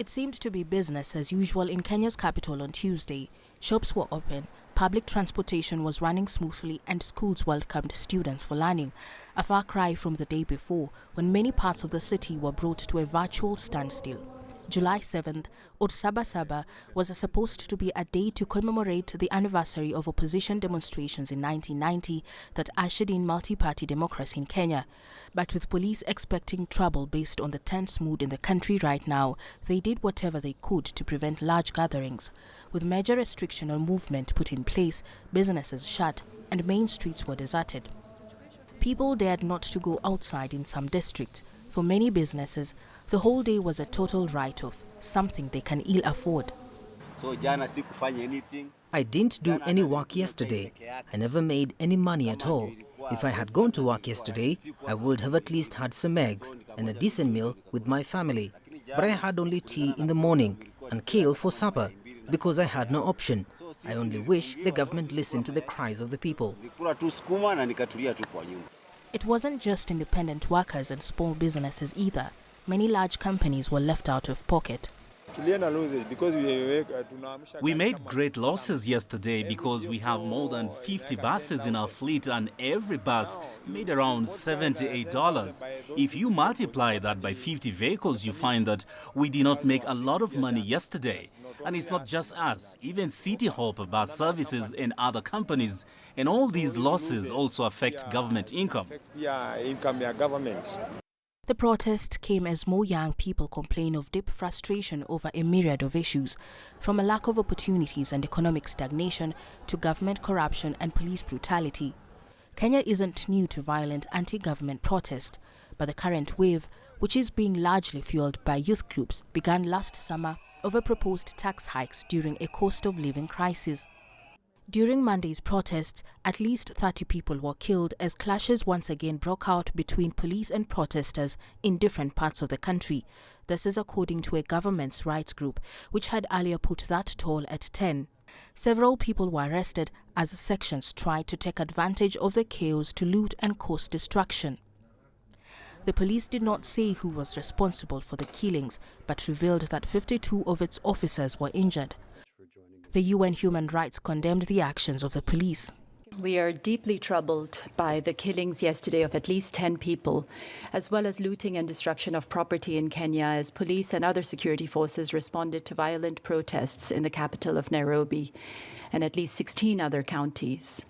It seemed to be business as usual in Kenya's capital on Tuesday. Shops were open, public transportation was running smoothly, and schools welcomed students for learning, a far cry from the day before, when many parts of the city were brought to a virtual standstill. July 7th, or Saba Saba, was supposed to be a day to commemorate the anniversary of opposition demonstrations in 1990 that ushered in multi-party democracy in Kenya. But with police expecting trouble based on the tense mood in the country right now, they did whatever they could to prevent large gatherings. With major restriction on movement put in place, businesses shut, and main streets were deserted. People dared not to go outside in some districts. For many businesses, the whole day was a total write-off, something they can ill afford. I didn't do any work yesterday. I never made any money at all. If I had gone to work yesterday, I would have at least had some eggs and a decent meal with my family. But I had only tea in the morning and kale for supper because I had no option. I only wish the government listened to the cries of the people. It wasn't just independent workers and small businesses either. Many large companies were left out of pocket. We made great losses yesterday because we have more than 50 buses in our fleet and every bus made around $78. If you multiply that by 50 vehicles, you find that we did not make a lot of money yesterday. And it's not just us, even City Hopper bus services and other companies. And all these losses also affect government income. The protest came as more young people complain of deep frustration over a myriad of issues, from a lack of opportunities and economic stagnation to government corruption and police brutality. Kenya isn't new to violent anti-government protest, but the current wave, which is being largely fueled by youth groups, began last summer over proposed tax hikes during a cost of living crisis. During Monday's protests, at least 30 people were killed as clashes once again broke out between police and protesters in different parts of the country. This is according to a government's rights group, which had earlier put that toll at 10. Several people were arrested as sections tried to take advantage of the chaos to loot and cause destruction. The police did not say who was responsible for the killings, but revealed that 52 of its officers were injured. The UN Human Rights condemned the actions of the police. We are deeply troubled by the killings yesterday of at least 10 people, as well as looting and destruction of property in Kenya as police and other security forces responded to violent protests in the capital of Nairobi and at least 16 other counties.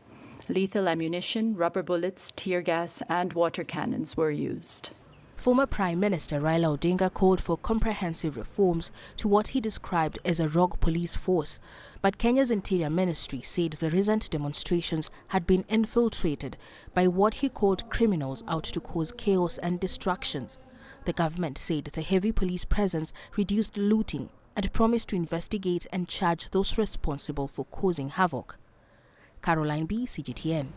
Lethal ammunition, rubber bullets, tear gas and water cannons were used. Former Prime Minister Raila Odinga called for comprehensive reforms to what he described as a rogue police force. But Kenya's Interior Ministry said the recent demonstrations had been infiltrated by what he called criminals out to cause chaos and destructions. The government said the heavy police presence reduced looting and promised to investigate and charge those responsible for causing havoc. Caroline B., CGTN.